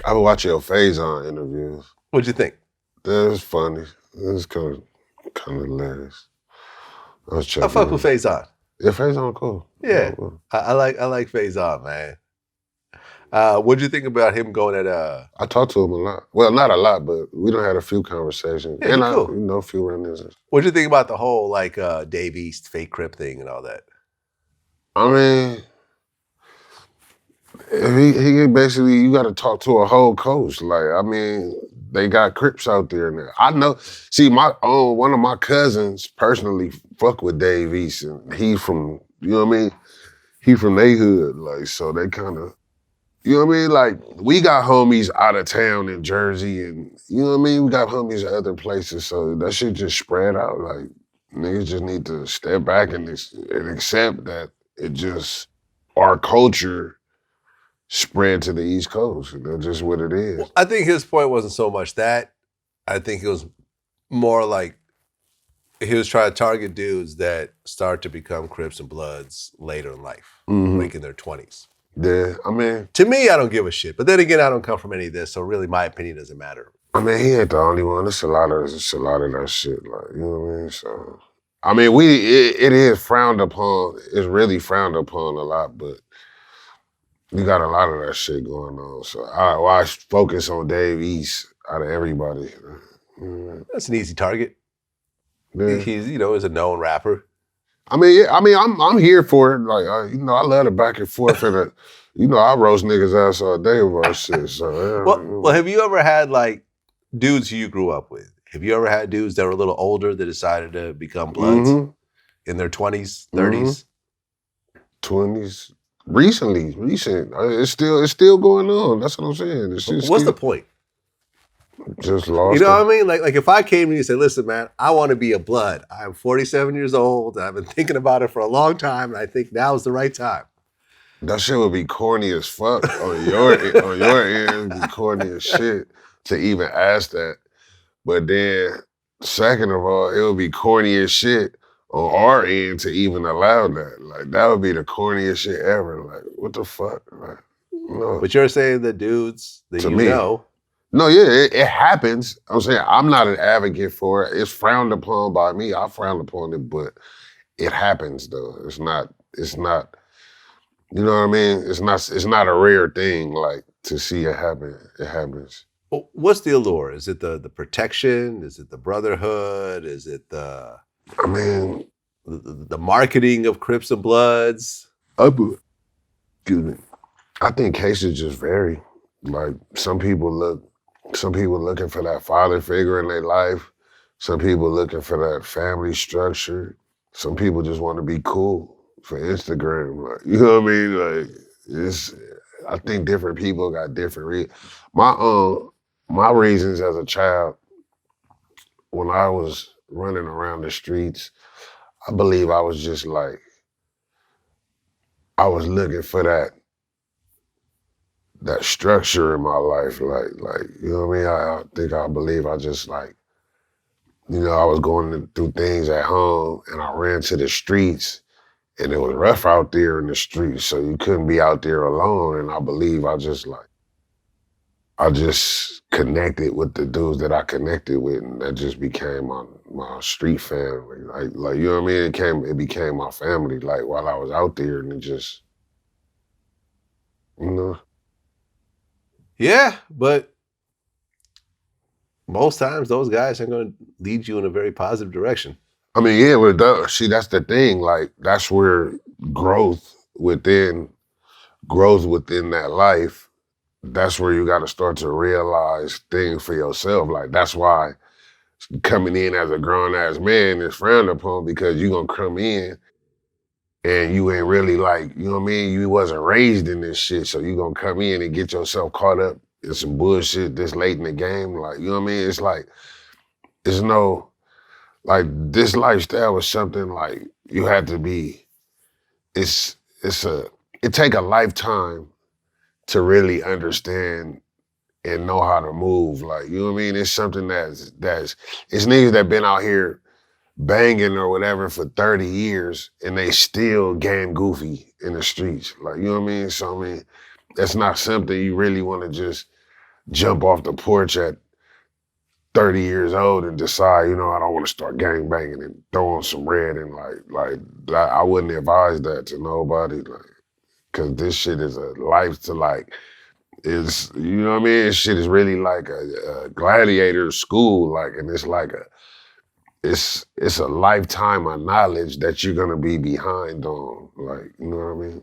I would watch your Faizon interviews. What'd you think? That was funny. It was kind of hilarious. I was I checking fuck with it. Faizon. Yeah, Faizon cool. Yeah, Cool. I like Faizon, man. What'd you think about him going at I talked to him a lot. Well, not a lot, but we done had a few conversations. Yeah, And he I, cool. a few run-ins. What'd you think about the whole like Dave East fake Crip thing and all that? I mean, he basically, you got to talk to a whole coach. Like, I mean, they got Crips out there now. I know. See, one of my cousins personally fuck with Dave East, and he from, you know what I mean? He from they hood, like, so they kind of, you know what I mean? Like, we got homies out of town in Jersey, and you know what I mean? We got homies at other places, so that shit just spread out. Like, niggas just need to step back and accept that it just, our culture spread to the East Coast. That's just what it is. Well, I think his point wasn't so much that. I think it was more like he was trying to target dudes that start to become Crips and Bloods later in life, like in their 20s. Yeah, I mean, To me, I don't give a shit. But then again, I don't come from any of this, so really my opinion doesn't matter. I mean, he ain't the only one. It's a lot of that shit. Like, you know what I mean? So, I mean, it is frowned upon. It's really frowned upon a lot, but you got a lot of that shit going on. So I focus on Dave East out of everybody. That's an easy target. Yeah. He's, is a known rapper. I mean, yeah, I'm here for it. Like, I love the back and forth and I roast niggas ass all day about shit. So, yeah. Well, have you ever had like dudes who you grew up with? Have you ever had dudes that were a little older that decided to become Bloods in their 20s, 30s? 20s. Recent. It's still going on. That's what I'm saying. What's the point? Just lost. You know what I mean? Like if I came to you and said, listen, man, I want to be a Blood. I'm 47 years old. I've been thinking about it for a long time, and I think now is the right time. That shit would be corny as fuck on your end. It'd be corny as shit to even ask that. But then, second of all, it would be corny as shit on our end to even allow that. Like, that would be the corniest shit ever. Like, what the fuck? Like, no. But you're saying the dudes that To you me. know. No, yeah, it happens. I'm saying I'm not an advocate for it. It's frowned upon by me. I frown upon it, but it happens though. It's not, you know what I mean? It's not a rare thing, like, to see it happen. It happens. Well, what's the allure? Is it the protection? Is it the brotherhood? Is it the marketing of Crips and Bloods? Excuse me. I think cases just vary. Like, some people looking for that father figure in their life. Some people looking for that family structure. Some people just want to be cool for Instagram. Like, you know what I mean? Like, I think different people got different reasons. My reasons as a child, when I was running around the streets, I believe I was just like, I was looking for that structure in my life, like, you know what I mean? I believe I just like, I was going through things at home and I ran to the streets and it was rough out there in the streets, so you couldn't be out there alone. And I believe I just connected with the dudes that I connected with, and that just became my street family. Like, you know what I mean? It became my family, like, while I was out there, and it just, Yeah, but most times those guys are going to lead you in a very positive direction. I mean, yeah, but see, that's the thing. Like, that's where growth within that life, that's where you got to start to realize things for yourself. Like, that's why coming in as a grown-ass man is frowned upon, because you're going to come in and you ain't really, like, you know what I mean? You wasn't raised in this shit, so you're going to come in and get yourself caught up in some bullshit this late in the game. Like, you know what I mean? It's like, it's no, like, this lifestyle was something like you had to be, it take a lifetime to really understand and know how to move. Like, you know what I mean? It's something it's niggas that been out here banging or whatever for 30 years and they still game goofy in the streets. Like, you know what I mean? So, I mean, that's not something you really want to just jump off the porch at 30 years old and decide, you know, I don't want to start gang banging and throwing some red and I wouldn't advise that to nobody, like, cause this shit is a life to like, is, you know what I mean? Shit is really like a gladiator school, like, and it's like it's a lifetime of knowledge that you're gonna be behind on, like, you know what I mean?